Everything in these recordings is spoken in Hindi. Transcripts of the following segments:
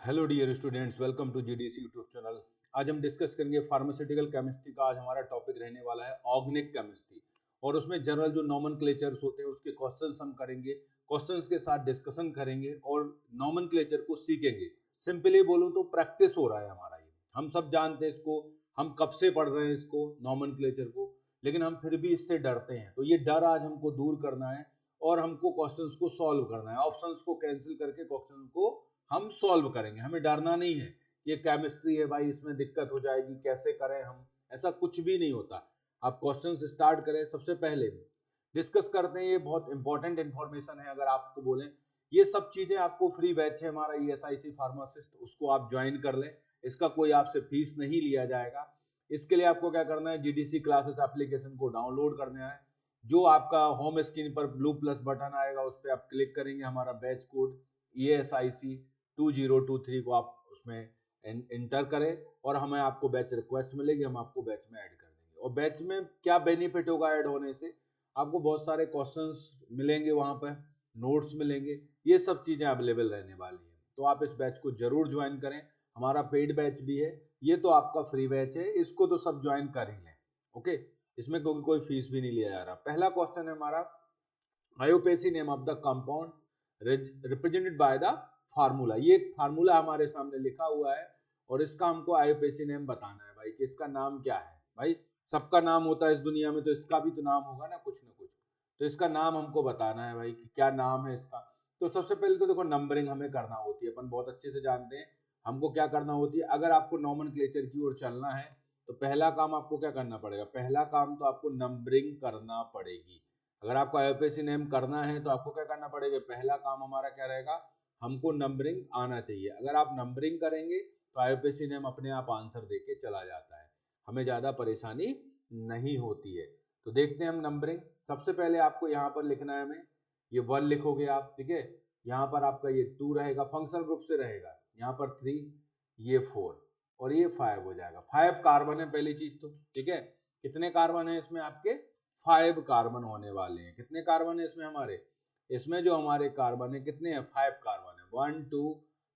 Hello dear students, welcome to GDC YouTube channel. आज हम डिस्कस करेंगे फार्मास्यूटिकल केमिस्ट्री का। आज हमारा टॉपिक रहने वाला है ऑर्गेनिक केमिस्ट्री, और उसमें जनरल जो नॉमेनक्लेचर्स होते हैं उसके क्वेश्चंस हम करेंगे, क्वेश्चंस के साथ डिस्कशन करेंगे और नॉमेनक्लेचर को सीखेंगे। सिंपली बोलूं तो प्रैक्टिस हो रहा है हमारा। ये हम सब जानते हैं इसको, हम कब से पढ़ रहे हैं इसको नॉमेनक्लेचर को, लेकिन हम फिर भी इससे डरते हैं। तो ये डर आज हमको दूर करना है और हमको क्वेश्चंस को सॉल्व करना है। ऑप्शंस को कैंसिल करके क्वेश्चन को हम सॉल्व करेंगे। हमें डरना नहीं है, ये केमिस्ट्री है भाई, इसमें दिक्कत हो जाएगी, कैसे करें हम, ऐसा कुछ भी नहीं होता। आप क्वेश्चन स्टार्ट करें। सबसे पहले डिस्कस करते हैं, ये बहुत इंपॉर्टेंट इंफॉर्मेशन है। अगर आपको बोलें ये सब चीजें आपको फ्री बैच है हमारा ESIC फार्मासिस्ट, उसको आप ज्वाइन कर लें। इसका कोई आपसे फीस नहीं लिया जाएगा। इसके लिए आपको क्या करना है, GDC क्लासेस एप्लीकेशन को डाउनलोड करना है। जो आपका होम स्क्रीन पर ब्लू प्लस बटन आएगा उस पर आप क्लिक करेंगे, हमारा बैच कोड ESIC 2023 को आप उसमें इंटर करें और हमें आपको बैच रिक्वेस्ट मिलेगी, हम आपको बैच में ऐड कर देंगे। और बैच में क्या बेनिफिट होगा ऐड होने से, आपको बहुत सारे क्वेश्चंस मिलेंगे, वहां पर नोट्स मिलेंगे, ये सब चीजें अवेलेबल रहने वाली हैं। तो आप इस बैच को जरूर ज्वाइन करें। हमारा पेड बैच भी है, ये तो आपका फ्री बैच है, इसको तो सब ज्वाइन कर ही लें। ओके, इसमें क्योंकि कोई फीस भी नहीं लिया जा रहा। पहला क्वेश्चन है हमारा, IUPAC name of the compound represented by the formula. ये एक फार्मूला हमारे सामने लिखा हुआ है और इसका हमको आयोपेसी नेम बताना है भाई कि इसका नाम क्या है। भाई सबका नाम होता है इस दुनिया में, तो इसका भी तो नाम होगा ना कुछ ना कुछ। तो इसका नाम हमको बताना है भाई कि क्या नाम है इसका। तो सबसे पहले तो देखो नंबरिंग हमें करना होती है, अपन बहुत अच्छे से जानते हैं हमको क्या करना होती है। अगर आपको नॉमेनक्लेचर की ओर चलना है तो पहला काम आपको क्या करना पड़ेगा, पहला काम तो आपको नंबरिंग करना पड़ेगी। अगर आपको आईयूपीएसी नेम करना है तो आपको क्या करना पड़ेगा, पहला काम हमारा क्या रहेगा, हमको नंबरिंग आना चाहिए। अगर आप नंबरिंग करेंगे तो आईयूपीएसी नेम अपने आप आंसर देके चला जाता है, हमें ज्यादा परेशानी नहीं होती है। तो देखते हैं हम नंबरिंग। सबसे पहले आपको यहाँ पर लिखना है, हमें ये 1 लिखोगे आप, ठीक है। यहाँ पर आपका ये 2 रहेगा, फंक्शनल ग्रुप से रहेगा। यहाँ पर 3, ये 4 और ये 5 हो जाएगा। 5 कार्बन है पहली चीज तो, ठीक है। कितने कार्बन है इसमें आपके, 5 कार्बन होने वाले हैं। कितने कार्बन है इसमें हमारे, इसमें जो हमारे कार्बन है कितने हैं, 5 कार्बन है। 1 2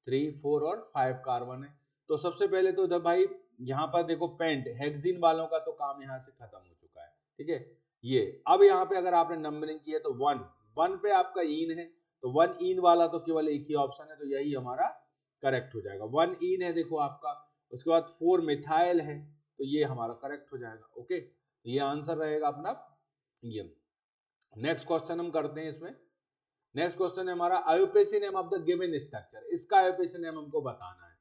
3 4 और 5 कार्बन है। तो सबसे पहले तो जब भाई यहाँ पर देखो पेंट हेक्सिन वालों का तो काम यहाँ से खत्म हो चुका है, ठीक है। ये अब यहाँ पे अगर आपने नंबरिंग की है तो 1 पे आपका इन है, तो 1 इन वाला तो केवल एक ही ऑप्शन है, तो यही हमारा करेक्ट हो जाएगा। 1 इन है देखो आपका। उसके बाद 4 मिथाइल है, तो ये हमारा करेक्ट हो जाएगा। ओके, तो ये आंसर रहेगा अपना ये। नेक्स्ट क्वेश्चन हम करते हैं इसमें। नेक्स्ट क्वेश्चन है हमारा, IUPAC name of the given structure. इसका आयोपेसी नेम हमको बताना है।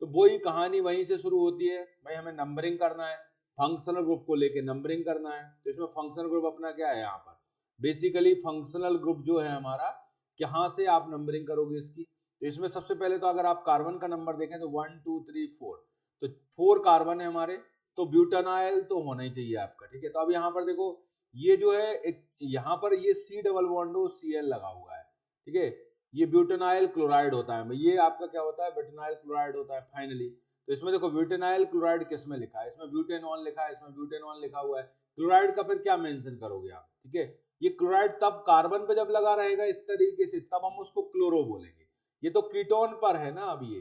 तो वही कहानी वहीं से शुरू होती है भाई, हमें नंबरिंग करना है, फंक्शनल ग्रुप को लेके नंबरिंग करना है। तो इसमें फंक्शनल ग्रुप अपना क्या है, यहाँ पर बेसिकली फंक्शनल ग्रुप जो है हमारा, कहाँ से आप नंबरिंग करोगे इसकी। तो इसमें सबसे पहले तो अगर आप कार्बन का नंबर देखें तो 1 2 3 4, तो 4 कार्बन है हमारे, तो ब्यूटानाइल तो होना ही चाहिए आपका, ठीक है। तो अब यहाँ पर देखो ये जो है एक, यहाँ पर ये C डबल बॉन्ड Cl लगा हुआ है, ठीक है। ये ब्यूटेनाइल क्लोराइड होता है, ये आपका क्या होता है, ब्यूटेनाइल क्लोराइड होता है फाइनली। तो इसमें देखो ब्यूटेनाइल क्लोराइड किस में लिखा है, इसमें ब्यूटेनॉल लिखा है, इसमें ब्यूटेनॉल लिखा हुआ है। क्लोराइड का फिर क्या मेंशन करोगे आप, ठीक है। ये क्लोराइड तब कार्बन पे जब लगा रहेगा इस तरीके से, तब हम उसको क्लोरो बोलेंगे। ये तो कीटोन पर है ना, अब ये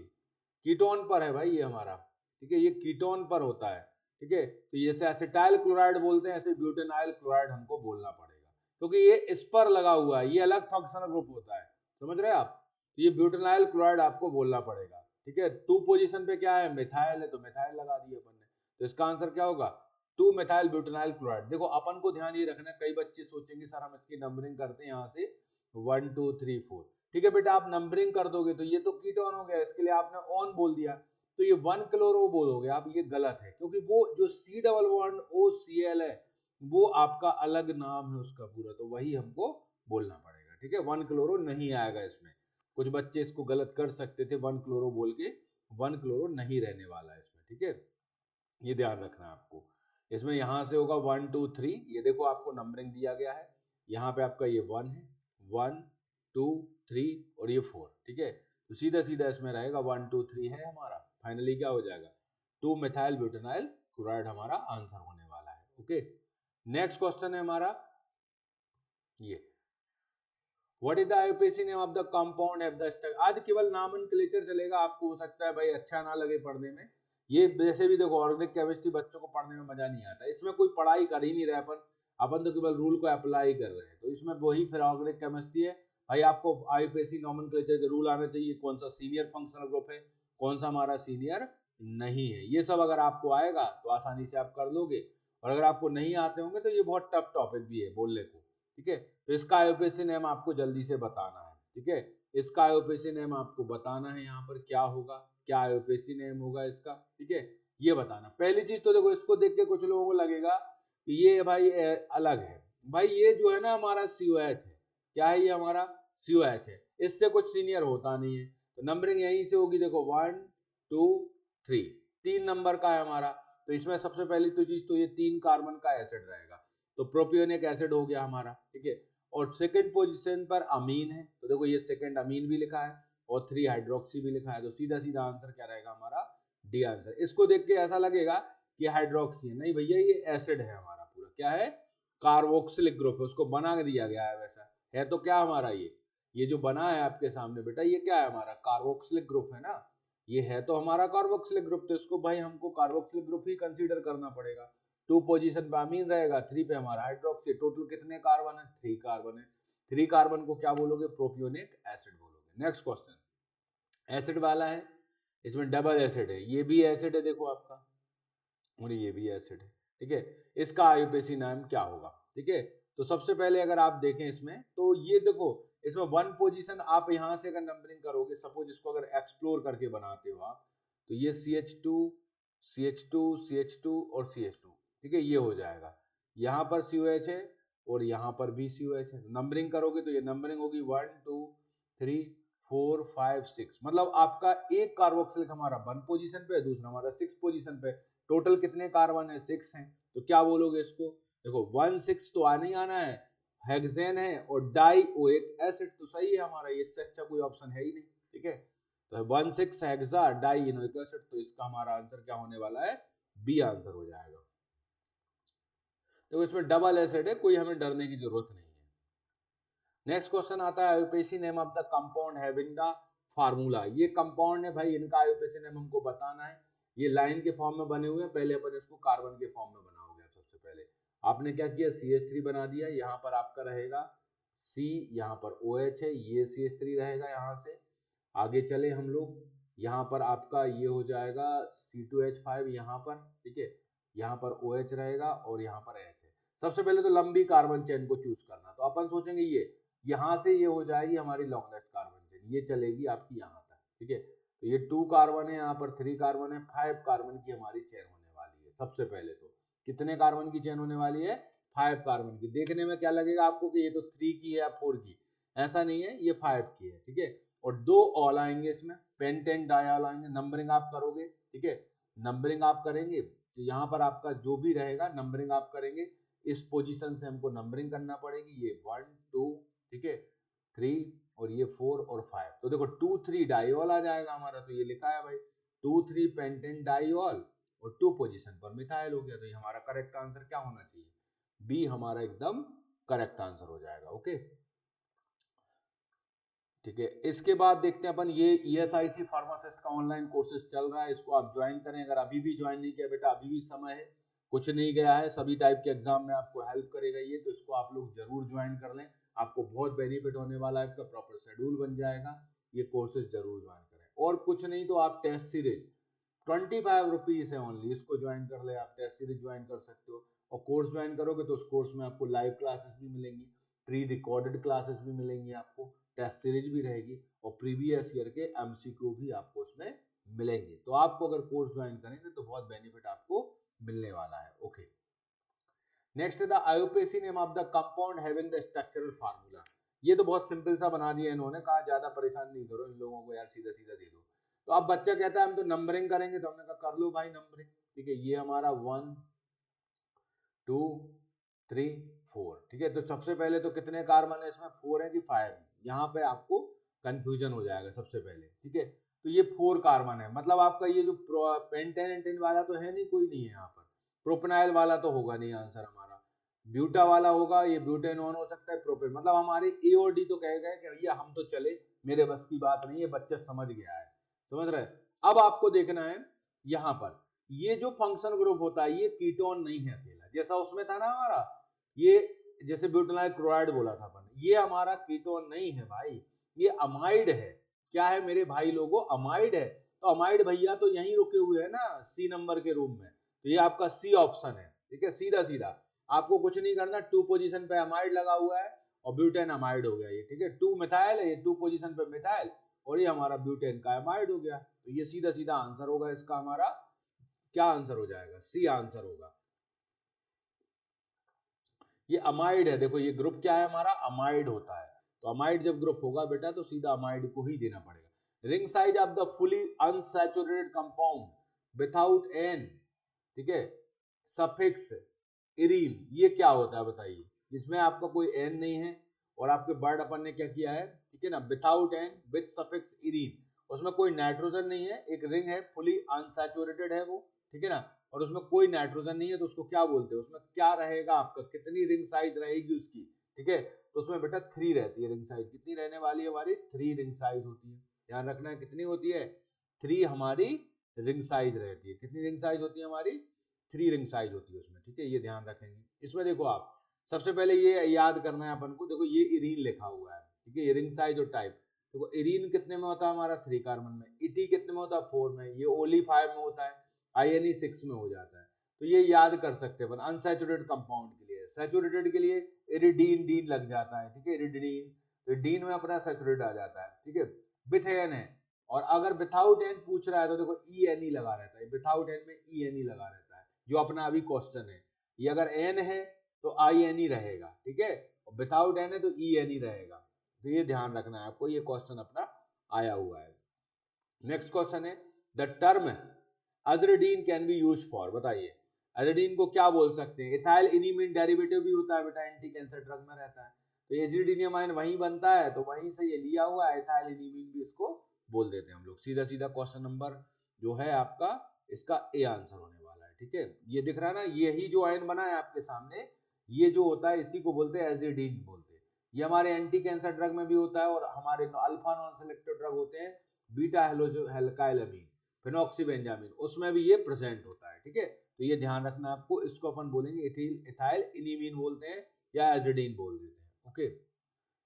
कीटोन पर है भाई ये हमारा, ठीक है। ये कीटोन पर होता है, ठीक है। तो जैसे एसिटाइल क्लोराइड बोलते हैं, ऐसे ब्यूटेनाइल क्लोराइड हमको बोलना पड़ेगा, क्योंकि ये इस पर लगा हुआ है, ये अलग फंक्शनल ग्रुप होता है, समझ रहे हैं आप। तो ये ब्यूटेनाइल क्लोराइड आपको बोलना पड़ेगा, ठीक है। 2 पोजीशन पे क्या है, मिथाइल है, तो मिथाइल लगा दिए अपन ने। तो इसका आंसर क्या होगा, 2 मिथाइल ब्यूटेनाइल क्लोराइड। देखो अपन को ध्यान ये रखना, कई बच्चे सोचेंगे सर हम इसकी नंबरिंग करते हैं यहाँ से 1 2 3 4, ठीक है बेटा। आप नंबरिंग कर दोगे तो ये तो कीटोन हो गया, इसके लिए आपने ऑन बोल दिया, तो ये 1 क्लोरो बोलोगे आप, ये गलत है, क्योंकि वो जो C डबल बॉन्ड OCl है वो आपका अलग नाम है उसका पूरा, तो वही हमको बोलना पड़ेगा, ठीक है। 1 क्लोरो नहीं आएगा इसमें। कुछ बच्चे इसको गलत कर सकते थे 1 क्लोरो बोल के, 1 क्लोरो नहीं रहने वाला है इसमें, ठीक है। ये ध्यान रखना है आपको। इसमें यहां से होगा 1 2 3, ये देखो आपको नंबरिंग दिया गया है। यहाँ पे आपका ये 1 है, 1 2 3 और ये 4, ठीक है। तो सीधा सीधा इसमें रहेगा 1 2 3 है हमारा, फाइनली क्या हो जाएगा, 2 मिथाइल ब्यूटेनाइल क्लोराइड हमारा आंसर होने वाला है। ओके, नेक्स्ट क्वेश्चन है हमारा ये, what is the IUPAC name of the compound have the structure. आज केवल नॉमेनक्लेचर चलेगा, आपको हो सकता है भाई अच्छा ना लगे पढ़ने में। ये वैसे भी देखो ऑर्गेनिक केमिस्ट्री बच्चों को पढ़ने में मजा नहीं आता, इसमें कोई पढ़ाई कर ही नहीं रहे अपन, अपन तो केवल रूल को अप्लाई कर रहे हैं। तो इसमें वही फिर ऑर्गेनिक केमिस्ट्री है भाई, आपको आईयूपीएसी नॉमेनक्लेचर के रूल आना चाहिए, कौन सा सीनियर फंक्शनल ग्रुप है, कौन सा हमारा सीनियर नहीं है। ये सब अगर आपको आएगा तो आसानी से आप कर लोगे, और अगर आपको नहीं आते होंगे तो ये बहुत टफ टॉपिक भी है बोलने को, ठीक है। तो इसका आईयूपीएसी नेम आपको जल्दी से बताना है, ठीक है। इसका आईयूपीएसी नेम आपको बताना है, यहाँ पर क्या होगा, क्या आईयूपीएसी नेम होगा इसका, ठीक है, ये बताना। पहली चीज तो देखो, इसको देख के कुछ लोगों को लगेगा कि ये भाई अलग है। भाई ये जो है ना हमारा COH है, क्या है ये हमारा COH है, इससे कुछ सीनियर होता नहीं है। तो नंबरिंग यहीं से होगी, देखो 1 2 3, 3 नंबर का है हमारा। तो इसमें सबसे पहली तो चीज तो ये 3 कार्बन का एसिड रहेगा, तो प्रोपियोनिक एसिड हो गया हमारा, ठीक है। और सेकंड पोजीशन पर अमीन है, तो देखो ये सेकंड अमीन भी लिखा है और 3 हाइड्रोक्सी भी लिखा है, तो सीधा सीधा आंसर क्या रहेगा हमारा, डी आंसर। इसको देख के ऐसा लगेगा कि हाइड्रोक्सी है, नहीं भैया ये एसिड है हमारा पूरा, क्या है, कार्बोक्सिलिक ग्रुप है, उसको बना के दिया गया है वैसा है। तो क्या हमारा ये जो बना है आपके सामने बेटा, ये क्या है हमारा कार्बोक्सिलिक ग्रुप है ना, ये है तो हमारा कार्बोक्सिलिक ग्रुप, तो इसको भाई हमको कार्बोक्सिलिक ग्रुप ही कंसीडर करना पड़ेगा। 2 पोजीशन पे अमीन रहेगा, 3 पे हमारा हाइड्रोक्सी। टोटल कितने कार्बन है, 3 कार्बन है। 3 कार्बन को क्या बोलोगे, प्रोपियोनिक एसिड बोलोगे। नेक्स्ट क्वेश्चन, एसिड वाला है, इसमें डबल एसिड है, ये भी एसिड है देखो आपका, और ये भी एसिड है, ठीक है। इसका आईयूपीएसी नाम क्या होगा, ठीक है। तो सबसे पहले अगर आप देखें इसमें, तो ये देखो इसमें 1 पोजीशन आप यहां से अगर नंबरिंग करोगे, सपोज इसको अगर एक्सप्लोर करके बनाते हो आप, तो ये CH2 CH2 CH2 और CH2, ठीक है, ये हो जाएगा। यहाँ पर COH है और यहाँ पर भी COH है। नंबरिंग करोगे तो ये नंबरिंग होगी 1 2 3 4 5 6, मतलब आपका एक कार्बोक्सिलिक हमारा 1 पोजीशन पे है, दूसरा हमारा 6 पोजीशन पे। टोटल कितने कार्बन है, 6 हैं। तो क्या बोलोगे इसको, देखो 1 6 तो आना ही आना है, हेक्सेन है और डाई ओइक एसिड, तो सही है हमारा, ये इससे अच्छा कोई ऑप्शन है ही नहीं, ठीक है। तो 1 6 हेक्सा डाई इनोइक एसिड, तो इसका हमारा आंसर क्या होने वाला है, बी आंसर हो जाएगा। तो इसमें डबल एसिड है, कोई हमें डरने की जरूरत नहीं है। नेक्स्ट क्वेश्चन आता है IUPAC name of the compound having the formula. ये कंपाउंड है भाई, इनका आईयूपीएसी नेम हमको बताना है। ये लाइन के फॉर्म में बने हुए हैं, पहले अपन इसको कार्बन के फॉर्म में बनाओगे। सबसे पहले आपने क्या किया, CH3 बना दिया, यहाँ पर आपका रहेगा C, यहाँ पर OH है, ये CH3 रहेगा। यहाँ से आगे चले हम लोग, यहाँ पर आपका ये हो जाएगा C2H5 यहाँ पर, ठीक है। यहाँ पर OH रहेगा और यहाँ पर H है। सबसे पहले तो लंबी कार्बन चेन को चूज करना, तो अपन सोचेंगे ये यहाँ से ये हो जाएगी हमारी लॉन्गेस्ट कार्बन चेन, ये चलेगी आपकी यहाँ तक, ठीक है। तो ये 2 कार्बन है, यहाँ पर 3 कार्बन है, 5 कार्बन की हमारी चेन होने वाली है। सबसे पहले तो कितने कार्बन की चेन होने वाली है, 5 कार्बन की। देखने में क्या लगेगा आपको कि ये तो 3 की है या 4 की, ऐसा नहीं है, ये 5 की है, ठीक है। और 2 ऑल आएंगे इसमें, पेंटेन डायऑल आएंगे। नंबरिंग आप करोगे, ठीक है, नंबरिंग आप करेंगे तो यहाँ पर आपका जो भी रहेगा नंबरिंग आप करेंगे, इस पोजीशन से हमको नंबरिंग करना पड़ेगी। ये 1 2, ठीक है, 3 और ये 4 और 5। तो देखो 2 3 डाइऑल आ जाएगा हमारा, तो ये लिखा है भाई 2 3 पेंटेन डाइऑल और 2 पोजीशन पर मिथाइल हो गया। तो ये हमारा करेक्ट आंसर क्या होना चाहिए, बी हमारा एकदम करेक्ट आंसर हो जाएगा। ओके, ठीक है। इसके बाद देखते हैं अपन, ये ESIC फार्मासिस्ट का ऑनलाइन कोर्सेज चल रहा है, इसको आप ज्वाइन करें। अगर अभी भी ज्वाइन नहीं किया बेटा, अभी भी समय है, कुछ नहीं गया है, सभी टाइप के एग्जाम में आपको हेल्प करेगा ये, तो इसको आप लोग जरूर ज्वाइन कर लें, आपको बहुत बेनिफिट होने वाला है, इसका प्रॉपर शेड्यूल बन जाएगा। ये कोर्सेज जरूर ज्वाइन करें। और कुछ नहीं तो आप टेस्ट सीरीज 25 रुपीज है ओनली, इसको ज्वाइन कर ले, आप टेस्ट सीरीज ज्वाइन कर सकते हो। और कोर्स ज्वाइन करोगे तो उस कोर्स में आपको लाइव क्लासेस भी मिलेंगी, प्री रिकॉर्डेड क्लासेस भी मिलेंगी, आपको टेस्ट सीरीज भी रहेगी, और प्रीवियस ईयर के MCQ भी आपको उसमें मिलेंगे। तो आपको अगर कोर्स ज्वाइन करेंगे तो बहुत बेनिफिट आपको मिलने वाला है। Okay, next the IUPAC name of the compound having the structural formula. ये तो बहुत सिंपल सा बना दिया इन्होंने, कहा ज्यादा परेशान नहीं करो इन लोगों को यार, सीधा सीधा दे दो। तो अब बच्चा कहता है हम तो नंबरिंग करेंगे, तो हमने कहा कर लो भाई नंबरिंग, ठीक है। ये हमारा 1 2 3 4, ठीक है। तो सबसे पहले तो कितने कार्बन है इसमें, 4 है कि 5 है, यहाँ पे आपको कंफ्यूजन हो जाएगा सबसे पहले, ठीक है। तो ये 4 कार्बन है, मतलब आपका ये जो पेंटेन एंटेन वाला तो है नहीं, कोई नहीं है यहाँ पर। प्रोपेनाइल वाला तो होगा नहीं आंसर हमारा। ब्यूटा वाला होगा, ये ब्यूटेनॉन हो सकता है, प्रोपेन। मतलब हमारे ए और डी तो कह गए कि भैया हम तो चले, मेरे बस की बात नहीं है, बच्चा समझ गया है, समझ रहे। अब आपको देखना है यहाँ पर ये जो फंक्शन ग्रुप होता है ये कीटोन नहीं है अकेला, जैसा उसमें था ना हमारा, ये जैसे ब्यूटेनाइल क्लोराइड बोला था अपन, ये हमारा कीटोन नहीं है भाई, ये अमाइड है। क्या है मेरे भाई लोगों, अमाइड है। तो अमाइड भैया तो यहीं रुके हुए है ना सी नंबर के रूम में, तो ये आपका सी ऑप्शन है, ठीक है, सीधा सीधा। आपको कुछ नहीं करना, 2 पोजीशन पे अमाइड लगा हुआ है और ब्यूटेन अमाइड हो गया ये, ठीक है, 2 मिथाइल है, ये 2 पोजीशन पे मिथाइल और ये हमारा ब्यूटेन का अमाइड हो गया। तो ये सीधा सीधा आंसर होगा इसका, हमारा क्या आंसर हो जाएगा, सी आंसर होगा। ये अमाइड है, देखो ये ग्रुप क्या है हमारा, अमाइड होता है। तो अमाइड जब ग्रुप होगा बेटा तो सीधा अमाइड को ही देना पड़ेगा। Ring size of the fully unsaturated compound without N, ठीक है, सफिक्स इरीन, ये क्या होता है बताइए, इसमें आपका कोई एन नहीं है और आपके वर्ड अपन ने क्या किया है, ठीक है ना, without N with suffix irene, उसमें कोई नाइट्रोजन नहीं है, एक रिंग है फुली अनसैचुरेटेड है वो, ठीक है ना, और उसमें कोई नाइट्रोजन नहीं है, तो उसको क्या बोलते हैं, उसमें क्या रहेगा आपका, कितनी रिंग साइज रहेगी उसकी, ठीक है, तो उसमें बेटा 3 रहती है रिंग साइज, कितनी रहने वाली है हमारी, 3 रिंग साइज होती है, ध्यान रखना है कितनी होती है, 3 हमारी रिंग साइज रहती है, कितनी रिंग साइज होती है हमारी, 3 रिंग साइज होती है उसमें, ठीक है, ये ध्यान रखेंगे। इसमें देखो आप सबसे पहले ये याद करना है अपन को, देखो ये इरीन लिखा हुआ है, ठीक है, ये रिंग साइज और टाइप, देखो इरीन कितने में होता है हमारा 3 कार्बन में, इटी कितने में होता है 4 में, ये ओली 5 में होता है, आईएनई 6 में हो जाता है। तो ये याद कर सकते हैं अपन अनसैचुरेटेड कंपाउंड के लिए, सैचुरेटेड के लिए इरिडीन डीन लग जाता है, ठीक है, इरिडीन, तो डीन में अपना सैचुरेट आ जाता है, ठीक है, विथ एन है, और अगर विथाउट एन पूछ रहा है तो देखो ई एन ई लगा रहता है, विथाउट एन में ई एन ई लगा रहता है, जो अपना अभी क्वेश्चन है, ये अगर एन है तो आई एन ई रहेगा, ठीक है, विथाउट एन है तो ई एन ई रहेगा, तो ये ध्यान रखना है आपको, ये क्वेश्चन अपना आया हुआ है। नेक्स्ट क्वेश्चन है the term aziridine can be use for, बताइए अजरेडीन को क्या बोल सकते हैं, इथाइल इनिमिन डेरिवेटिव भी होता है बेटा, एंटी कैंसर ड्रग में रहता है, तो एजिडिनियम आयन वहीं बनता है, तो वहीं से ये लिया हुआ है, इथाइल इनिमिन भी इसको बोल देते हैं हम लोग। सीधा सीधा क्वेश्चन नंबर जो है आपका इसका ए आंसर होने वाला है, ठीक है, ये दिख रहा है ना, यही जो आयन बना है आपके सामने, ये जो होता है इसी को बोलते हैं एजिडीन बोलते हैं, ये हमारे एंटी कैंसर ड्रग में भी होता है और हमारे अल्फा नॉन सेलेक्टिव ड्रग होते हैं, बीटा हेलोकाइलामीन, फिनॉक्सीबेंजामिन, उसमें भी ये प्रेजेंट होता है, ठीक है, तो ये ध्यान रखना आपको, इसको अपन बोलेंगे इथाइल इनिमीन बोलते हैं या एजिडीन बोल देते हैं, ओके।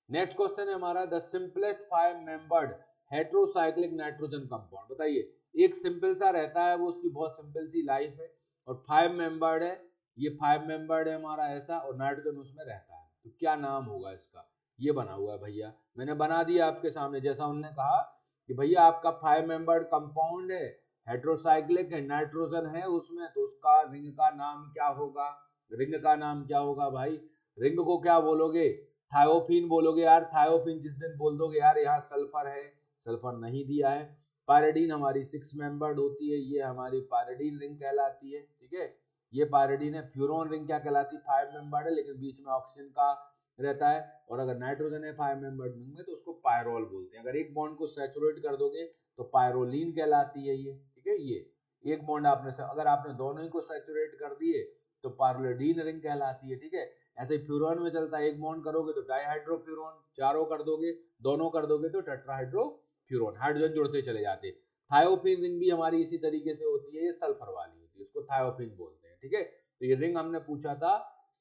नेक्स्ट क्वेश्चन है हमारा the simplest 5 membered heterocyclic nitrogen compound, बताइए एक सिंपल सा रहता है वो, उसकी बहुत सिंपल सी लाइफ है और 5 मेंबर्ड है, ये 5 मेंबर्ड है हमारा ऐसा, और नाइट्रोजन उसमें रहता है, तो क्या नाम होगा इसका, ये बना हुआ है भैया, मैंने बना दिया आपके सामने, जैसा उन्होंने कहा कि भैया आपका 5 मेंबर्ड कंपाउंड है, हेट्रोसाइक्लिक है, नाइट्रोजन है उसमें, तो उसका रिंग का नाम क्या होगा, रिंग का नाम क्या होगा भाई, रिंग को क्या बोलोगे, थायोफीन बोलोगे यार, थायोफीन जिस दिन बोल दोगे यार यहाँ सल्फर है, सल्फर नहीं दिया है। पायरिडीन हमारी 6 मेंबर्ड होती है, ये हमारी पायरिडीन रिंग कहलाती है, ठीक है, ये पायरिडीन है। फ्यूरोन रिंग क्या कहलाती है, 5 मेंबर्ड है लेकिन बीच में ऑक्सीजन का रहता है, और अगर नाइट्रोजन है 5 मेंबर्ड रिंग में तो उसको पायरोल बोलते हैं। अगर एक बॉन्ड को सैचुरेट कर दोगे तो पायरोलीन कहलाती है ये, ठीक है, ये एक बॉन्ड आपने अगर आपने दोनों ही को सैचुरेट कर दिए तो पायरोलिडीन रिंग कहलाती है, ठीक है। ऐसे ही फ्यूरॉन में चलता है, एक बॉन्ड करोगे तो डाइहाइड्रोफ्यूरॉन, चारों कर दोगे, दोनों कर दोगे तो टेट्राहाइड्रोफ्यूरॉन, हाइड्रोजन जुड़ते चले जाते। थायोफीन रिंग भी हमारी इसी तरीके से होती है, ये सल्फर वाली होती है, इसको थायोफीन बोलते हैं, ठीक है। तो ये रिंग हमने पूछा था,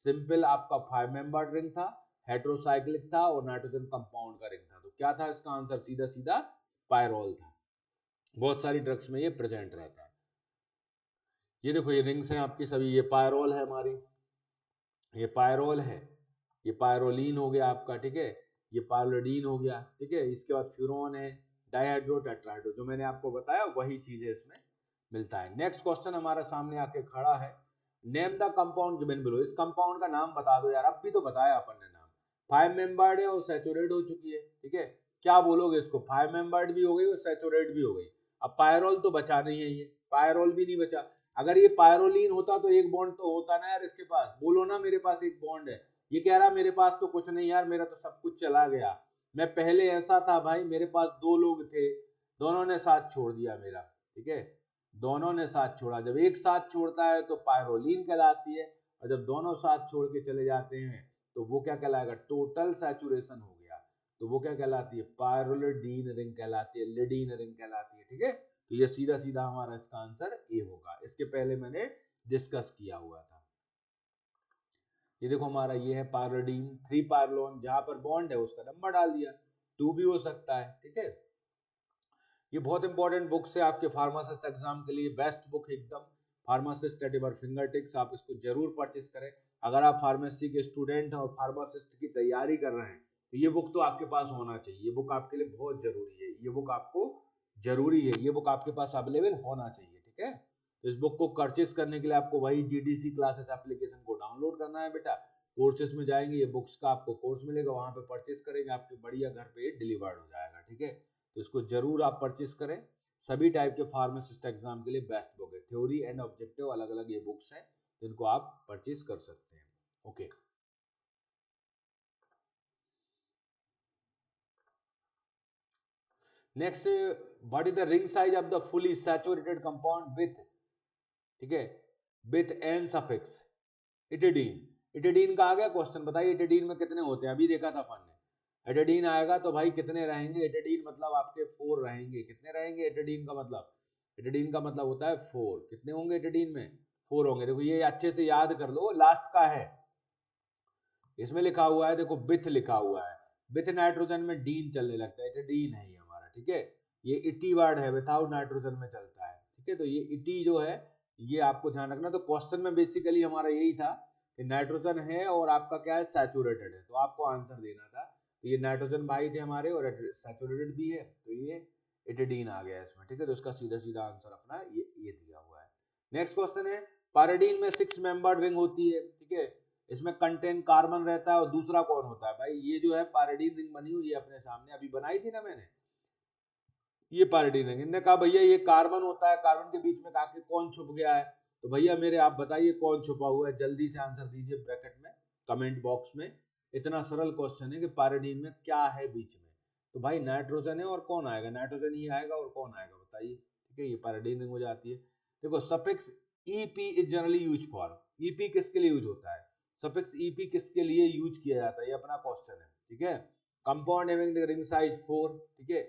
सिंपल आपका 5 मेंबर्ड रिंग था, हेट्रोसाइक्लिक था और नाइट्रोजन कंपाउंड का रिंग था, तो क्या था इसका आंसर, सीधा सीधा पायरोल था। बहुत सारी ड्रग्स में ये प्रेजेंट रहता है। ये देखो ये रिंग्स हैं आपकी सभी, ये पायरोल है हमारी, ये पायरोल है, ये पायरोलीन हो गया आपका, ठीक है, ये पायरोलिडीन हो गया, ठीक है, इसके बाद फ्यूरोन है, डाइहाइड्रो टेट्राहाइड्रो, जो मैंने आपको बताया वही चीज है इसमें मिलता है। नेक्स्ट क्वेश्चन हमारा सामने आके खड़ा है, name the compound given below, इस कंपाउंड का नाम बता दो यार, अब भी तो बताया अपन ने नाम, 5 मेंबर्ड है और सैचुरेट हो चुकी है, ठीक है, क्या बोलोगे इसको, 5 मेंबर्ड भी हो गई और सैचुरेट भी हो गई, अब पायरोल तो बचा नहीं है, ये पायरोल भी नहीं बचा, अगर ये पायरोलीन होता तो एक बॉन्ड तो होता ना यार इसके पास, बोलो ना मेरे पास एक बॉन्ड है, ये कह रहा मेरे पास तो कुछ नहीं यार, मेरा तो सब कुछ चला गया, मैं पहले ऐसा था भाई, मेरे पास 2 लोग थे, दोनों ने साथ छोड़ दिया मेरा, ठीक है, दोनों ने साथ छोड़ा, जब एक साथ छोड़ता है तो पायरोलीन कहलाती है, और जब दोनों साथ छोड़ के चले जाते हैं तो वो क्या कहलाएगा, टोटल सैचुरेशन हो गया, तो वो क्या कहलाती है, पायरोलिडीन रिंग कहलाती है, लिडीन रिंग कहलाती है। ठीक है, तो ये सीधा सीधा हमारा इसका आंसर ए होगा। इसके पहले मैंने डिस्कस किया हुआ था। ये देखो हमारा ये है पायरोडीन 3 पायरोलोन, जहां पर बॉन्ड है उसका नंबर डाल दिया, 2 भी हो सकता है। ठीक है, ये बहुत इंपॉर्टेंट बुक्स है आपके फार्मासिस्ट एग्जाम के लिए, बेस्ट बुक एकदम, pharmacist at your finger tips. आप इसको जरूर परचेस करें। अगर आप फार्मेसी के स्टूडेंट हैं और फार्मासिस्ट की तैयारी कर रहे हैं तो ये बुक तो आपके पास होना चाहिए। ये बुक आपके लिए बहुत जरूरी है, ये बुक आपको जरूरी है, ये बुक आपके पास अवेलेबल होना चाहिए। ठीक है, तो इस बुक को परचेस करने के लिए आपको वही जीडीसी क्लासेस एप्लीकेशन को डाउनलोड करना है बेटा। कोर्सेज में जाएंगे, ये बुक्स का आपको कोर्स मिलेगा, वहां पे परचेस करेंगे, आपके बढ़िया घर पे डिलीवर्ड हो जाएगा। ठीक है, तो इसको जरूर आप परचेस करें। सभी टाइप के फार्मासिस्ट एग्जाम के लिए बेस्ट बुक है, थ्योरी एंड ऑब्जेक्टिव अलग अलग ये बुक्स हैं, जिनको आप परचेस कर सकते हैं। Okay, next, what is the ring size of the fully saturated compound with, ठीक है, विथ एन सफिक्स इटिडीन। इटिडीन का आ गया क्वेश्चन, बताइए इटिडीन में कितने होते हैं, अभी देखा था अपन ने। एटिडीन आएगा तो भाई कितने रहेंगे, एटिडीन मतलब आपके 4 रहेंगे। कितने रहेंगे एटिडीन का मतलब, एटिडीन का मतलब होता है 4। कितने होंगे एटिडीन में, 4 होंगे। देखो ये अच्छे से याद कर लो, लास्ट का है, इसमें लिखा हुआ है, देखो बिथ लिखा हुआ है, बिथ नाइट्रोजन में डीन चलने लगता है, एटिडीन है ये हमारा। ठीक है, ये इटी वर्ड है, विदाउट नाइट्रोजन में चलता है। ठीक है, तो ये इटी जो है ये आपको ध्यान रखना। तो क्वेश्चन में बेसिकली हमारा यही था कि नाइट्रोजन है और आपका क्या है, सैचुरेटेड है, तो आपको आंसर देना था। तो ये नाइट्रोजन भाई थे हमारे और सैचुरेटेड भी है, तो ये एटिडीन आ गया इसमें। ठीक है, तो इसका सीधा सीधा आंसर अपना ये दिया हुआ है। नेक्स्ट क्वेश्चन है, पैराडीन में 6 मेंबर्ड रिंग होती है। ठीक है, इसमें कंटेन कार्बन रहता है और दूसरा कौन होता है भाई, ये जो है पैराडीन रिंग बनी हुई है अपने सामने, अभी बनाई थी ना मैंने, ये पैराडीन रिंग। इन्होंने कहा भैया ये कार्बन होता है, कार्बन के बीच में आके कौन छुप गया है, तो भैया मेरे आप बताइए कौन छुपा हुआ है, जल्दी से आंसर दीजिए ब्रैकेट में, कमेंट बॉक्स में। इतना सरल क्वेश्चन है कि पैराडीन में क्या है बीच में, तो भाई नाइट्रोजन है और कौन आएगा, नाइट्रोजन ही आएगा और कौन आएगा बताइए। ठीक है, ये पैराडीन रिंग हो जाती है। देखो suffix EP is generally use for, EP किसके लिए यूज होता है, सफिक्स ईपी किसके लिए यूज किया जाता है, ये अपना क्वेश्चन है। ठीक है, compound having the ring size 4, ठीक है,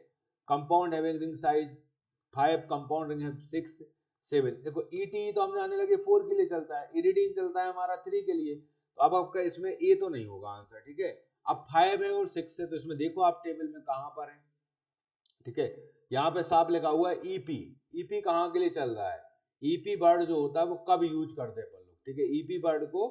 compound having ring size 5, compound ring है 6, 7। देखो ईटी तो हम जाने लगे 4 के लिए चलता है, इरिडीन चलता है हमारा 3 के लिए, तो अब आपका इसमें ए तो नहीं होगा आंसर। ठीक है, अब 5 है और 6 है, तो इसमें देखो आप टेबल में कहां पर है। ठीक है, यहाँ पे साफ लिखा हुआ है ईपी, ईपी कहाँ के लिए चल रहा है, ईपी वर्ड जो होता है वो कब यूज करते हैं अपन लोग। ठीक है, ईपी वर्ड को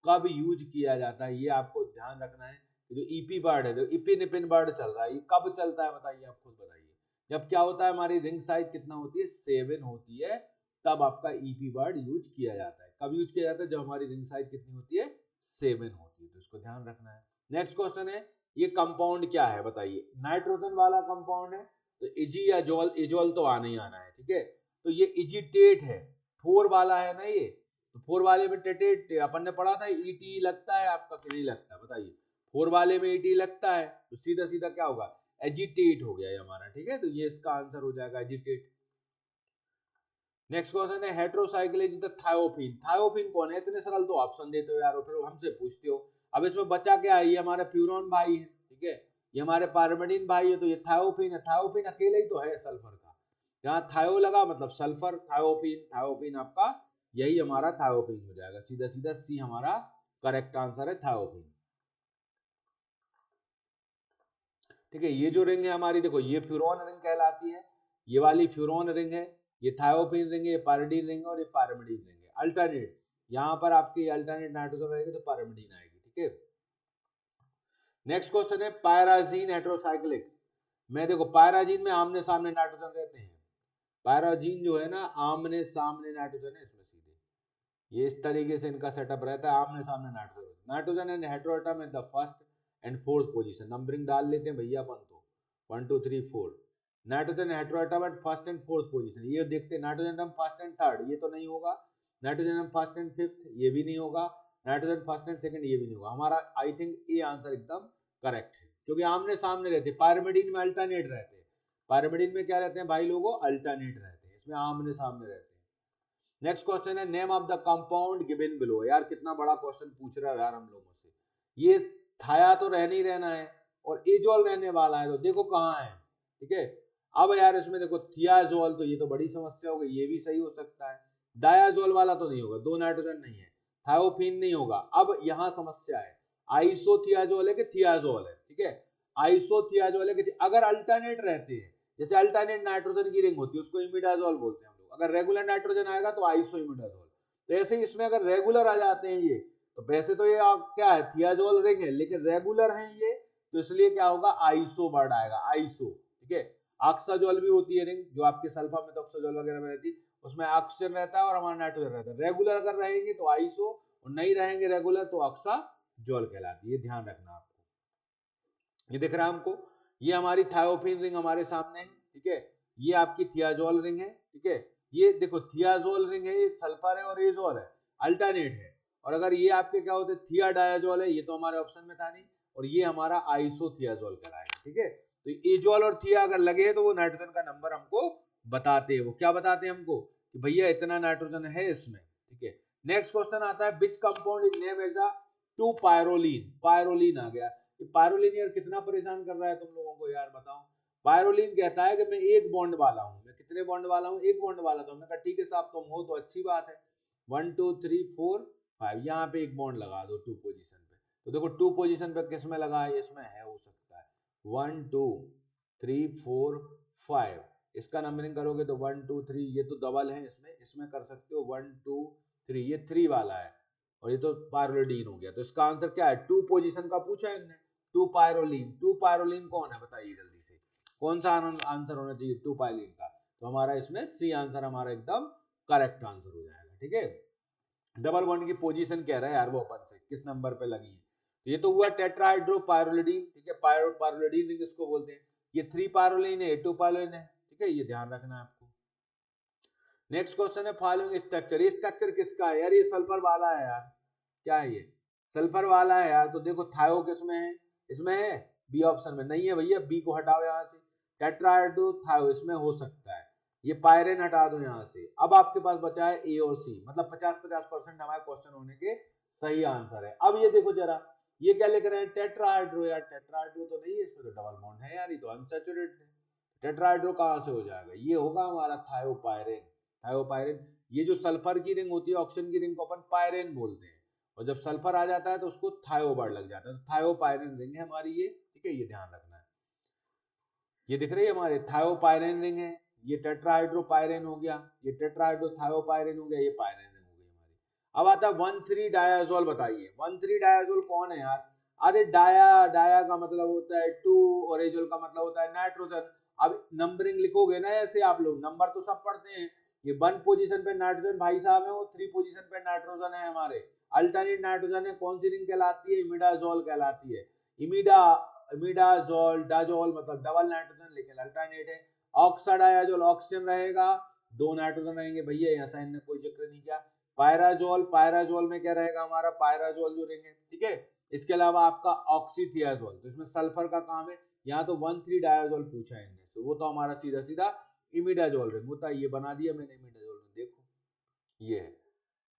कब यूज किया जाता है ये आपको ध्यान रखना है। जो ईपी वर्ड है, जो इपिन इपिन वर्ड चल रहा है, ये कब चलता है बताइए, आप खुद बताइए। जब क्या होता है, हमारी रिंग साइज कितना होती है, 7 होती है, तब आपका ईपी वर्ड यूज किया जाता है। कब यूज किया जाता है, जब हमारी रिंग साइज कितनी होती है, 7 होती है, तो इसको ध्यान रखना है। नेक्स्ट क्वेश्चन है, ये कंपाउंड क्या है बताइए, नाइट्रोजन वाला कंपाउंड है, तो इजी या जोल, इजोल तो आना ही आना है। ठीक है, तो ये इजिटेट है, 4 वाला है ना ये, तो 4 वाले में टेटेट अपन ने पढ़ा था, ईटी लगता है आपका कि नहीं लगता बताइए, 4 वाले में ईटी लगता है, तो सीधा सीधा क्या होगा, एजिटेट हो गया ये हमारा। ठीक है, तो ये इसका आंसर हो जाएगा एजिटेट। नेक्स्ट क्वेश्चन है, हेट्रोसाइक्लेज द थायोफिन, थायोफिन कौन है, इतने सरल तो ऑप्शन देते हो यार, फिर हमसे पूछते हो। अब इसमें बचा क्या है, ये हमारे फ्यूरॉन भाई है। ठीक है, ये हमारे पायरिमिडीन भाई है, तो ये थायोफिन है, थायोफिन अकेले ही तो है सल्फर का, यहाँ थायो लगा मतलब सल्फर, थायोफिन, थायोफिन आपका यही हमारा थायोफिन हो जाएगा, सीधा सीधा सी हमारा करेक्ट आंसर है, थायोफिन। ठीक है, ये जो रिंग है हमारी, देखो ये फ्यूरॉन रिंग कहलाती है, ये वाली फ्यूरॉन रिंग है, ये थायोफिन रिंग है, ये पायरिडीन रिंग है और ये पायरिमिडीन रिंग है। अल्टरनेट यहाँ पर आपकी अल्टरनेट नाइट्रोजन रहेगी तो पायरिमिडीन आएगी। ठीक है, नेक्स्ट क्वेश्चन है, पायराजीन हेट्रोसाइक्लिक में, देखो पायराजीन में आमने सामने नाइट्रोजन रहते हैं, पायराजीन जो है ना आमने सामने नाइट्रोजन है इसमें सीधे, ये इस तरीके से इनका सेटअप रहता है, आमने सामने nitrogen, nitrogen and heteroatom in the first and fourth position, numbering डाल लेते हैं भैया अपन तो 1 2 3 4, nitrogen heteroatom at first and fourth position, ये देखते हैं, nitrogen atom first and third ये तो नहीं होगा, nitrogen atom first and fifth ये भी नहीं होगा, नाइट्रोजन फर्स्ट एंड सेकंड ये भी नहीं होगा, हमारा आई थिंक ए आंसर एकदम करेक्ट है, क्योंकि आमने सामने रहते हैं, पायरिमिडीन में अल्टरनेट रहते हैं, पायरिमिडीन में क्या रहते हैं भाई लोगों, अल्टरनेट रहते हैं, इसमें आमने सामने रहते हैं। नेक्स्ट क्वेश्चन है name of the compound given below. यार कितना बड़ा क्वेश्चन पूछ रहा है यार हम लोगों से। ये थाया तो रहने ही रहना है और एजोल रहने वाला है, तो देखो कहाँ है, ठीक है। अब यार इसमें देखो थियाजोल, तो ये तो बड़ी समस्या हो गई, ये भी सही हो सकता है। डायाजोल वाला तो नहीं होगा, 2 नाइट्रोजन नहीं है। थायोफीन नहीं होगा। अब यहाँ समस्या है, आइसोथियाजोल है कि थियाजोल है, ठीक है। आइसोथियाजोल है कि अगर अल्टरनेट रहते हैं, जैसे अल्टरनेट नाइट्रोजन की रिंग होती है उसको इमिडाजोल बोलते हैं हम लोग। अगर रेगुलर नाइट्रोजन आएगा तो आइसो इमिडाजोल। तो ऐसे ही इसमें अगर रेगुलर आ जाते हैं ये, तो वैसे तो ये क्या है, थियाजोल रिंग है, लेकिन रेगुलर है ये, तो इसलिए क्या होगा, आइसो वर्ड आएगा, आइसो, ठीक है। ऑक्साजोल भी होती है रिंग, जो आपके सल्फा में ऑक्साजोल वगैरह में रहती है, उसमें ऑक्सीजन रहता है और हमारा नाइट्रोजन रहता है। रेगुलर अगर रहेंगे तो आइसो, और नहीं रहेंगे रेगुलर तो ऑक्साजोल कहलाती है। ये ध्यान रखना आपको। ये दिख रहा है हमको, ये हमारी थायोफीन रिंग हमारे सामने है, ठीक है। ये आपकी थियाजोल रिंग है, ठीक है। ये देखो थियाजोल रिंग है, ये सल्फर है और एजोल है, अल्टरनेट है। और अगर ये आपके क्या होते हैं, थियाडायाजोल है, ये तो हमारे ऑप्शन में था नहीं, और ये हमारा आइसोथियाजोल कहलाएगा, ठीक है। तो एजोल और थिया अगर लगे हैं तो वो नाइट्रोजन का नंबर हमको बताते हैं। वो क्या बताते हैं हमको कि भैया इतना नाइट्रोजन है इसमें, ठीक है। नेक्स्ट क्वेश्चन आता है which compound is name as a 2 pyrroline. Pyrroline आ गया। पायरोलीन यार कितना परेशान कर रहा है तुम लोगों को, यार बताओ। पायरोलीन कहता है कि मैं एक बॉन्ड वाला हूं। मैं कितने बॉन्ड वाला हूं, एक बॉन्ड वाला। तो हमने कहा ठीक है साहब, तुम हो तो अच्छी बात है। 1 2 3 4 5, यहाँ पे एक बॉन्ड लगा दो 2 पोजीशन पे। तो देखो 2 पोजीशन पे किस में लगा है, इसमें है, हो सकता है 1 2 3 4 5। इसका नंबरिंग करोगे तो 1 2 3, ये तो डबल है, इसमें इसमें कर सकते हो 1 2 3, ये 3 वाला है, और ये तो पायरोलीन हो गया। तो इसका आंसर क्या है, 2 पोजीशन का पूछा है इनने, 2 पायरोलीन। 2 पायरोलीन कौन है बताइए जल्दी से, कौन सा आंसर होना चाहिए 2 पायरोलीन का। तो हमारा इसमें सी आंसर हमारा एकदम करेक्ट आंसर हो जाएगा, ठीक है। डबल बॉन्ड की पोजीशन कह रहा है यार वो अपन से, किस नंबर पे लगी है। तो ये तो हुआ टेट्राहाइड्रोपायरोलिडीन, ठीक है, पायरोलिडीन रिंग इसको बोलते हैं। ये 3 पायरोलिन है, 2 पायरोलिन है, ठीक है, ये ध्यान रखना है आपको। नेक्स्ट क्वेश्चन है फॉलोइंग स्ट्रक्चर। ये स्ट्रक्चर किसका है यार, ये सल्फर वाला है यार, क्या है ये, सल्फर वाला है यार। तो देखो थायो किसमें है, इसमें है, बी ऑप्शन में नहीं है भैया, बी को हटाओ यहाँ से। टेट्राहाइड्रो थायो इसमें हो सकता है, ये पायरेन हटा दो यहाँ से। अब आपके पास बचा है ए और सी, मतलब 50-50% हमारे क्वेश्चन होने के सही आंसर है। अब ये देखो जरा, ये क्या लिख रहे हैं, टेट्राहाइड्रो। यार टेट्राहाइड्रो तो नहीं है, इसमें तो डबल बॉन्ड है यार, ये तो अनसैचुरेटेड है। टेट्राहाइड्रो कहाँ से हो जाएगा, ये होगा हमारा थायोपायरेन। थायोपायरेन, ये जो सल्फर की रिंग होती है, ऑक्सीजन की रिंग को अपन पायरेन बोलते हैं, और जब सल्फर आ जाता है तो उसको थायो वर्ड लग जाता है। तो थायोपायरेन रिंग है हमारी ये, ठीक है, ये ध्यान रखना है। ये दिख रही है हमारे थायोपायरेन रिंग है, ये टेट्राहाइड्रोपायरेन हो गया, ये टेट्राहाइड्रोथायोपायरेन हो गया, ये पायरेन रिंग हो गई हमारी। अब आता है 1,3 डायाजोल। बताइए 1,3 डायाजोल कौन है यार। अरे डाया, डाया का मतलब होता है 2 और एजोल का मतलब होता है नाइट्रोजन। अब नंबरिंग लिखोगे ना ऐसे, आप लोग नंबर तो सब पढ़ते हैं। ये 1 पोजीशन पे नाइट्रोजन भाई साहब है, और 3 पोजीशन पे नाइट्रोजन है हमारे। अल्टरनेट नाइट्रोजन है, कौन सी रिंग कहलाती है, इमिडाजोल कहलाती है। इमिडा, इमिडाजोल, डाजोल मतलब डबल नाइट्रोजन, लेकिन अल्टरनेट है। ऑक्साडायाजोल ऑक्सीजन रहेगा, 2 नाइट्रोजन रहेंगे भैया, यहाँ साइन ने कोई जिक्र नहीं किया। पायराजोल, पायराजोल में क्या रहेगा हमारा, पायराजोल जो रिंग है, ठीक है। इसके अलावा आपका ऑक्सीथियाजोल, तो इसमें सल्फर का काम है। यहाँ तो 1,3 डायाजोल पूछा है इनने, तो वो तो हमारा सीधा सीधा इमिडाजोल रिंग होता है। ये बना दिया मैंने इमिडाजोल रिंग, देखो ये है,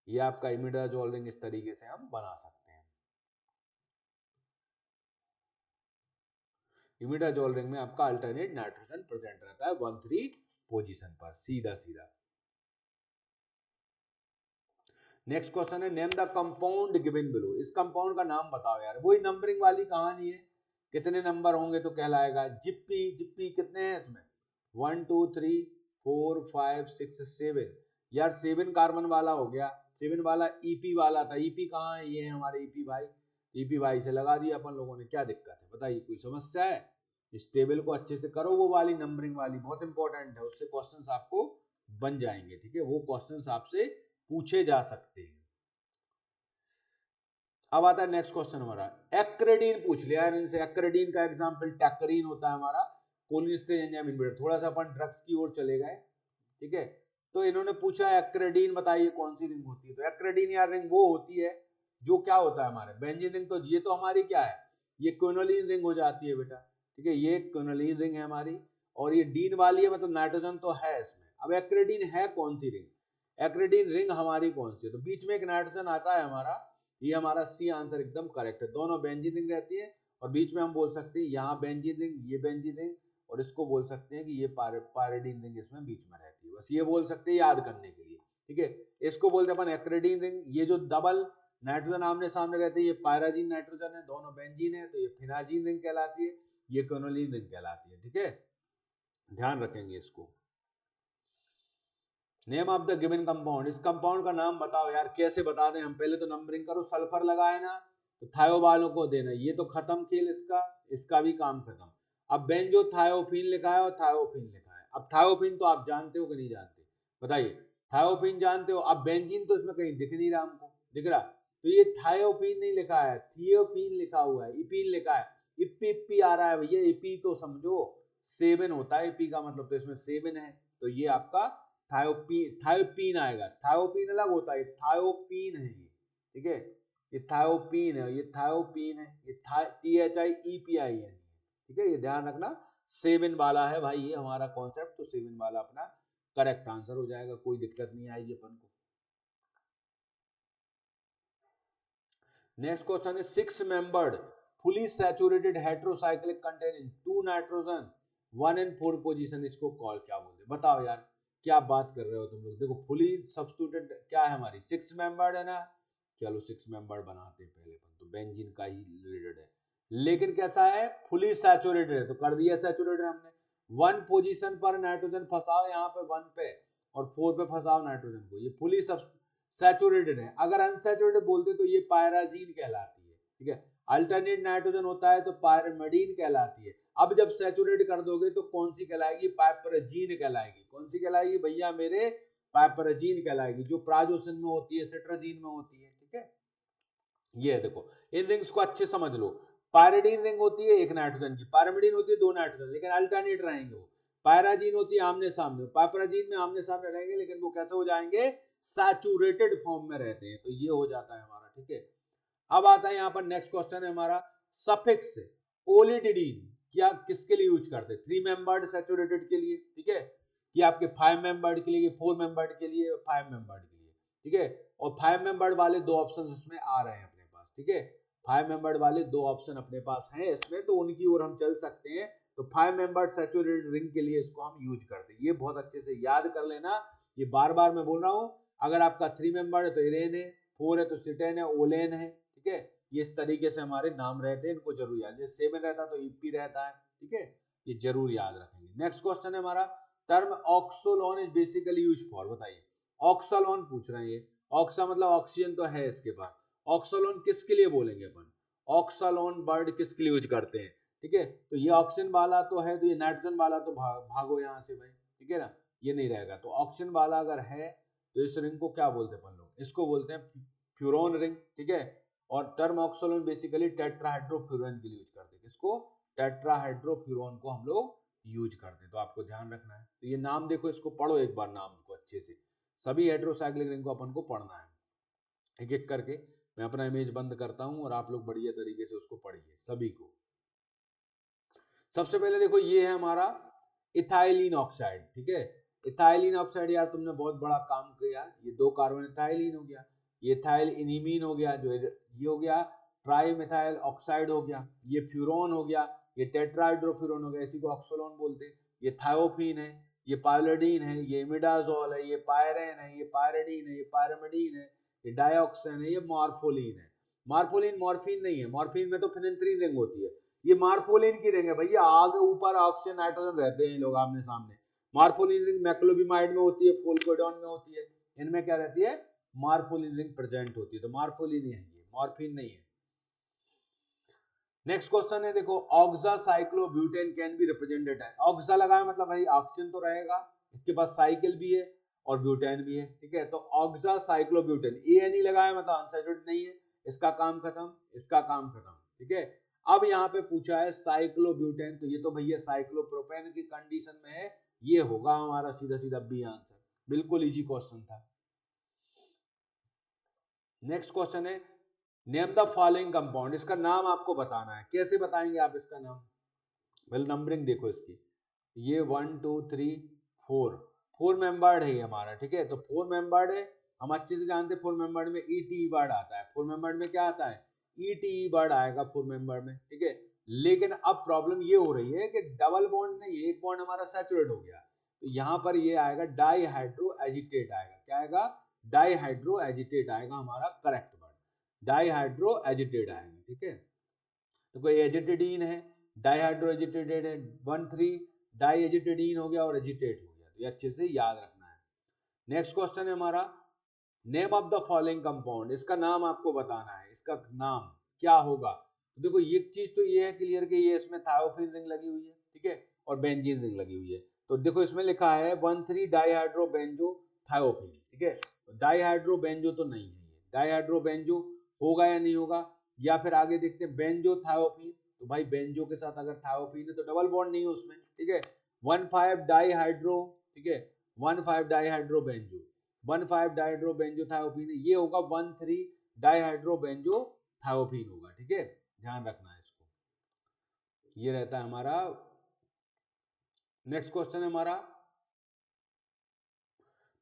ये आपका इमिडाजोल रिंग, इस तरीके से हम बना सकते हैं। इमिडाजोल रिंग में आपका अल्टरनेट नाइट्रोजन प्रेजेंट रहता है 1,3 पोजीशन पर, सीधा सीधा। नेक्स्ट क्वेश्चन है name the compound given below. इस कंपाउंड का नाम बताओ यार, वही नंबरिंग वाली कहानी है, कितने नंबर होंगे तो कहलाएगा। जिप्पी, जिप्पी कितने हैं इसमें, 1 2 3 4 5 6 7। यार 7 कार्बन वाला हो गया, 7 वाला ईपी वाला था। ईपी कहाँ है, ये है हमारे ईपी भाई। ईपी भाई से लगा दिया अपन लोगों ने, क्या दिक्कत है बताइए, कोई समस्या है। इस टेबल को अच्छे से करो, वो वाली नंबरिंग वाली बहुत इंपॉर्टेंट है, उससे क्वेश्चंस आपको बन जाएंगे, ठीक है, वो क्वेश्चंस आपसे पूछे जा सकते हैं। अब आता है नेक्स्ट क्वेश्चन हमारा, एक्रेडीन पूछ लिया है इनसे। एक्रेडीन का एग्जांपल टैक्रीन होता है हमारा, कोलिनेस्टेज एंजाइम इनहिबिटर। थोड़ा सा अपन ड्रग्स की ओर चले गए, ठीक है। तो इन्होंने पूछा एक्रेडीन बताइए कौन सी रिंग होती है। तो एक्रेडीन यार रिंग वो होती है जो क्या होता है हमारे बेंजीन रिंग, तो ये तो हमारी क्या है, ये क्विनोलिन रिंग हो जाती है बेटा, ठीक है, ये क्विनोलिन रिंग है हमारी। और ये डीन वाली है, मतलब नाइट्रोजन तो है इसमें। अब एक्रेडीन है कौन सी रिंग, एक्रिडीन रिंग हमारी कौन सी है, तो बीच में एक नाइट्रोजन आता है हमारा, ये हमारा सी आंसर एकदम करेक्ट है। दोनों बेंजीन रिंग रहती है और बीच में हम बोल सकते हैं यहाँ बेंजीन रिंग, ये बेंजीन रिंग, और इसको बोल सकते हैं कि ये पायरिडीन रिंग इसमें बीच में रहती है। बस ये बोल सकते हैं याद करने के लिए, ठीक है। इसको बोलते हैं अपन एक्रिडीन रिंग। ये जो डबल नाइट्रोजन आमने सामने रहते हैं, ये पायराजीन नाइट्रोजन है, दोनों बेंजीन है, तो ये फिनाजीन रिंग कहलाती है, ये क्विनोलिन रिंग कहलाती है, ठीक है। ध्यान रखेंगे इसको। Name of the given compound, इस कंपाउंड का नाम बताओ यार, कैसे बता दें हम, पहले तो नंबरिंग करो। सल्फर लगाए ना तो थायो वालों को देना, ये तो खत्म खेल इसका, इसका भी काम खत्म। अब बेंजो थायोफीन लिखा है और थायोफीन लिखा है। अब थायोफीन तो आप जानते हो कि नहीं जानते, बताइए। थायोफीन जानते हो। अब बेंजीन तो इसमें कहीं दिख नहीं रहा हमको, दिख रहा, तो ये थायोफीन नहीं लिखा है, थियोफीन लिखा हुआ है, इपीन लिखा है। इप्पी इप्पी आ रहा है भैया, इपी तो समझो सेवन होता है इपी का मतलब, तो इसमें सेवन है, तो ये आपका थायोपीन आएगा। थायोपीन अलग होता है, थायोपीन है ये, ठीक है। ये थायोपीन है, ये थायोपीन है, ये THIEPIN, ठीक है। ये ध्यान रखना, सेवन वाला है भाई ये हमारा कॉन्सेप्ट, तो सेवन वाला अपना करेक्ट आंसर हो जाएगा, कोई दिक्कत नहीं आएगी अपन को। नेक्स्ट क्वेश्चन है, 6 membered fully saturated heterocyclic containing 2 nitrogen 1 and 4 position, इसको कॉल क्या बोलते हैं, बताओ यार, क्या बात कर रहे हो तुम लोग। देखो फुली सब्स्टिट्यूटेड क्या है हमारी, 6 मेंबर्ड है ना, चलो 6 मेंबर्ड बनाते हैं पहले अपन, तो बेंजीन का ही रिलेटेड है, लेकिन कैसा है, फुली सैचुरेटेड है, तो कर दिया सैचुरेटेड हमने। 1 पोजीशन पर नाइट्रोजन फंसाओ यहाँ पे 1 पे, और 4 पे फंसाओ नाइट्रोजन को, ये फुली सैचुरेटेड है। अगर अनसैचुरेटेड बोलते तो ये पायराजीन कहलाती है, ठीक है। अल्टरनेट नाइट्रोजन होता है तो पायरमिडीन कहलाती है। अब जब सैचुरेट कर दोगे तो कौन सी कहलाएगी, पाइपरजीन कहलाएगी। कौन सी कहलाएगी भैया मेरे, पाइपरजीन कहलाएगी, जो प्राजोसिन में होती है, सिट्राजीन में होती है, ठीक है। ये देखो, इन रिंग्स को अच्छे समझ लो। पायरिडीन रिंग होती है एक नाइट्रोजन की, पायरिमिडीन होती है 2 नाइट्रोजन, लेकिन अल्टरनेट रहेंगे वो। पायराजीन होती है आमने सामने, पाइपराजीन में आमने सामने रहेंगे, लेकिन वो कैसे हो जाएंगे, सैचुरेटेड फॉर्म में रहते हैं, तो ये हो जाता है हमारा, ठीक है। अब आता है यहाँ पर नेक्स्ट क्वेश्चन है हमारा, सफिक्स ओलिडिडीन क्या किसके लिए यूज करते हैं, 3 मेंबर्ड सैचुरेटेड के लिए, ठीक है, कि आपके 5 मेंबर्ड के लिए, 4 मेंबर्ड के लिए, 5 मेंबर्ड के लिए, ठीक है। और 5 मेंबर्ड वाले 2 ऑप्शन इसमें आ रहे हैं अपने पास, ठीक है। 5 मेंबर्ड वाले 2 ऑप्शन अपने पास हैं इसमें, तो उनकी ओर हम चल सकते हैं। तो 5 मेंबर्ड सैचुरेटेड रिंग के लिए इसको हम यूज करते हैं, ये बहुत अच्छे से याद कर लेना, ये बार बार मैं बोल रहा हूँ। अगर आपका 3 मेंबर्ड है तो इरेन है, 4 है तो सिटेन है, ओलेन है, ठीक है। ये इस तरीके से हमारे नाम रहते हैं, इनको जरूर याद, जैसे 7 रहता तो ईपी रहता है, ठीक है। ये जरूर याद रखेंगे। नेक्स्ट क्वेश्चन है हमारा, term oxolane is basically use for, बताइए। ऑक्सोलोन पूछ रहे हैं ये, ऑक्सा मतलब ऑक्सीजन तो है इसके पास, ऑक्सोलोन किसके लिए बोलेंगे अपन, ऑक्सालोन वर्ड किसके लिए यूज करते हैं, ठीक है। तो ये ऑक्सीजन वाला तो है, तो ये नाइट्रोजन वाला तो भागो यहाँ से भाई, ठीक है ना, ये नहीं रहेगा। तो ऑक्सीजन वाला अगर है तो इस रिंग को क्या बोलते हैं अपन लोग, इसको बोलते हैं फ्यूरोन रिंग, ठीक है। और टर्म ऑक्सोलोन बेसिकली टेट्राहाइड्रोफ्यूरन के लिए यूज करते हैं, किसको, टेट्राहाइड्रोफ्यूरन को हम लोग यूज करते हैं, तो आपको ध्यान रखना है। तो ये नाम देखो, इसको पढ़ो एक बार नाम को अच्छे से, सभी हेटेरोसाइक्लिक रिंग को अपन को पढ़ना है एक एक करके। मैं अपना इमेज बंद करता हूं और आप लोग बढ़िया तरीके से उसको पढ़िए सभी को। सबसे पहले देखो, ये है हमारा इथाइलिन ऑक्साइड, ठीक है। इथाइलिन ऑक्साइड यार तुमने बहुत बड़ा काम किया, ये 2 कार्बन इथाइलिन हो गया, ये इथाइल इनिमीन हो गया, जो ये हो गया ट्राई मिथाइल ऑक्साइड हो गया, ये फ्यूरोन हो गया, ये टेट्राहाइड्रोफ्यूरोन हो गया, इसी को ऑक्सोलोन बोलते हैं। ये थायोफीन है, ये पायलोडीन है, ये इमिडाजोल है, ये पायरेन है, ये पायरेडीन है, ये पायरामिडीन है, ये डाइऑक्सिन है, ये मॉर्फोलिन है। मॉर्फोलिन मॉर्फिन नहीं है, मॉर्फिन में तो फिनेंथ्रीन रिंग होती है, ये मार्फोलिन की रिंग है भैया, आगे ऊपर ऑक्सीजन नाइट्रोजन रहते हैं लोग आमने सामने। मार्फोलिन रिंग मैक्लोबिमाइड में होती है, फोल्कोडॉन में होती है, इनमें क्या रहती है, मार्फोलिन रिंग प्रेजेंट होती है, तो मार्फोलिन ही है ये, मॉर्फिन नहीं है। नेक्स्ट क्वेश्चन है देखो, ऑक्सा साइक्लोब्यूटेन कैन बी रिप्रेजेंटेड है, ऑक्सा लगाए मतलब भाई ऑक्सीजन तो रहेगा, इसके पास साइकिल भी है और ब्यूटेन भी है, ठीक है। तो ऑक्सा साइक्लोब्यूटेन, एन लगाए मतलब अनसैचुरेटेड नहीं है, इसका काम खत्म, इसका काम खत्म, ठीक है। अब यहाँ पे पूछा है साइक्लोब्यूटेन, तो ये तो भैया साइक्लोप्रोपेन की कंडीशन में है, ये होगा हमारा सीधा सीधा बी आंसर, बिल्कुल इजी क्वेश्चन था। नेक्स्ट क्वेश्चन है, नेम द फॉलोइंग कंपाउंड, इसका नाम आपको बताना है, कैसे बताएंगे आप इसका नाम, वेल नंबरिंग देखो इसकी, ये 1 2 3 4 4 मेंबर्ड है हमारा, ठीक है। तो 4 मेंबर्ड है, हम अच्छे से जानते हैं 4 मेंबर्ड में ईटी वर्ड आता है, 4 मेंबर्ड में क्या आता है, ईटी वर्ड आएगा 4 मेंबर्ड में, ठीक है। लेकिन अब प्रॉब्लम ये हो रही है कि डबल बॉन्ड नहीं, एक बॉन्ड हमारा सैचुरेट हो गया, तो यहाँ पर ये आएगा डाईहाइड्रो एजिटेट आएगा, क्या आएगा, डाईहाइड्रो एजिटेट आएगा हमारा करेक्ट वर्ड, डाईहाइड्रो एजिटेट आएगा, ठीक है। तो कोई एजिटेडीन है, डाईहाइड्रो एजिटेटेड है, 1,3 डाई एजिटेडीन हो गया और एजिटेट हो गया, तो ये अच्छे से याद रखना है। नेक्स्ट क्वेश्चन है हमारा, name of the following compound, इसका नाम आपको बताना है, इसका नाम क्या होगा। तो देखो ये चीज तो ये है क्लियर कि ये इसमें थायोफिन रिंग लगी हुई है, ठीक है, और बेंजीन रिंग लगी हुई है। तो देखो इसमें लिखा है 1,3 डाईहाइड्रो बेंजो थायोफिन, ठीक है। डाईहाइड्रो बेंजो तो नहीं है, ये डाईहाइड्रो बेंजो होगा या नहीं होगा, या फिर आगे देखते हैं बेंजो थायोफिन, तो भाई बेंजो के साथ अगर थायोफिन है तो डबल बॉन्ड नहीं है उसमें, ठीक है। 1,5 डाईहाइड्रो, ठीक है, 1,5 dihydro benzo, 1,5 dihydro benzo thiophene, ये होगा 1,3 डाईहाइड्रो बेंजो थायोफिन होगा, ठीक है, ध्यान रखना है इसको। ये रहता है हमारा। नेक्स्ट क्वेश्चन है हमारा,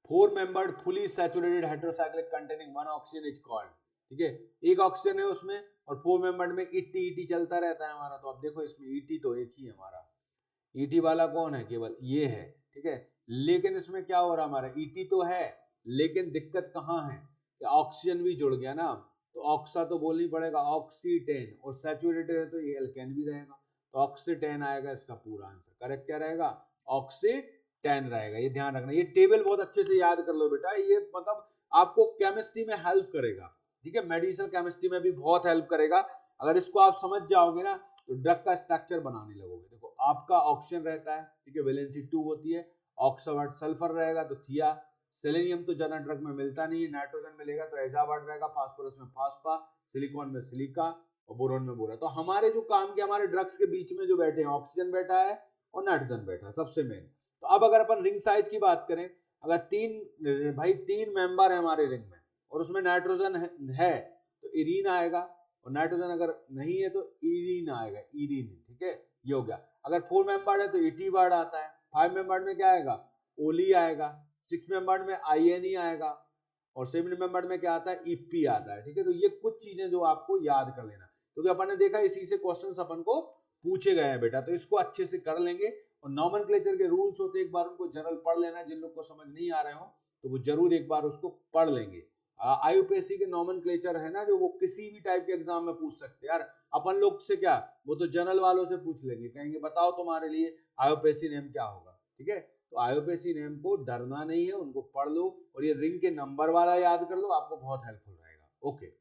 4 membered fully saturated heterocyclic containing 1 oxygen is called, ठीक है, एक ऑक्सीजन है उसमें और 4 मेंबर्ड में ईटी ईटी चलता रहता है हमारा। तो अब देखो इसमें ईटी तो एक ही है हमारा, ईटी वाला कौन है, केवल ये है, ठीक है। लेकिन इसमें क्या हो रहा है, हमारा ईटी तो है, लेकिन दिक्कत कहाँ है कि ऑक्सीजन भी जुड़ गया ना, तो ऑक्सा तो बोलनी पड़ेगा, ऑक्सीटेन, और सैचुरेटेड है तो ये एल्केन भी रहेगा, तो ऑक्सीटेन आएगा इसका पूरा आंसर। करेक्ट क्या रहेगा, ऑक्सीटेन रहेगा, ये ध्यान रखना। ये टेबल बहुत अच्छे से याद कर लो बेटा, ये मतलब आपको केमिस्ट्री में हेल्प करेगा, ठीक है, मेडिसिनल केमिस्ट्री में भी बहुत हेल्प करेगा। अगर इसको आप समझ जाओगे ना तो ड्रग का स्ट्रक्चर बनाने लगोगे। देखो आपका ऑक्सीजन रहता है, ठीक है, वैलेंसी 2 होती है, ऑक्सावर्ड सल्फर रहेगा तो थिया, सेलेनियम तो ज्यादा ड्रग में मिलता नहीं है, नाइट्रोजन मिलेगा तो एजावार्ड रहेगा, फास्फोरस में फास्फा, सिलिकॉन में सिलिका और बोरोन में बोरा। तो हमारे जो काम के हमारे ड्रग्स के बीच में जो बैठे हैं, ऑक्सीजन बैठा है और नाइट्रोजन बैठा है सबसे मेन। तो अब अगर अपन रिंग साइज की बात करें, अगर तीन मेंबर है हमारे रिंग में और उसमें नाइट्रोजन है तो इरीन आएगा, और नाइट्रोजन अगर नहीं है तो इरीन आएगा, इरीन, ठीक है, ये हो गया। अगर 4 मेंबर्ड है तो ईटी वर्ड आता है, 5 मेंबर्ड में क्या आएगा, ओली आएगा, 6 मेंबर्ड में आईएनई आएगा, और 7 मेंबर्ड में क्या आता है, ईपी आता है, ठीक है। तो ये कुछ चीजें जो आपको याद कर लेना, क्योंकि अपन ने देखा इसी से क्वेश्चंस अपन को पूछे गए हैं बेटा, तो इसको अच्छे से कर लेंगे। और नॉमेनक्लेचर के रूल्स होते हैं, एक बार उनको जनरल पढ़ लेना, जिन लोग को समझ नहीं आ रहे हो तो वो जरूर एक बार उसको पढ़ लेंगे। आईयूपीएससी के नॉमेनक्लेचर है ना जो, वो किसी भी टाइप के एग्जाम में पूछ सकते हैं यार, अपन लोग से क्या, वो तो जनरल वालों से पूछ लेंगे, कहेंगे बताओ तुम्हारे लिए आईयूपीएससी नेम क्या होगा, ठीक है। तो आईयूपीएससी नेम को डरना नहीं है, उनको पढ़ लो और ये रिंग के नंबर वाला याद कर लो, आपको बहुत हेल्पफुल रहेगा। ओके।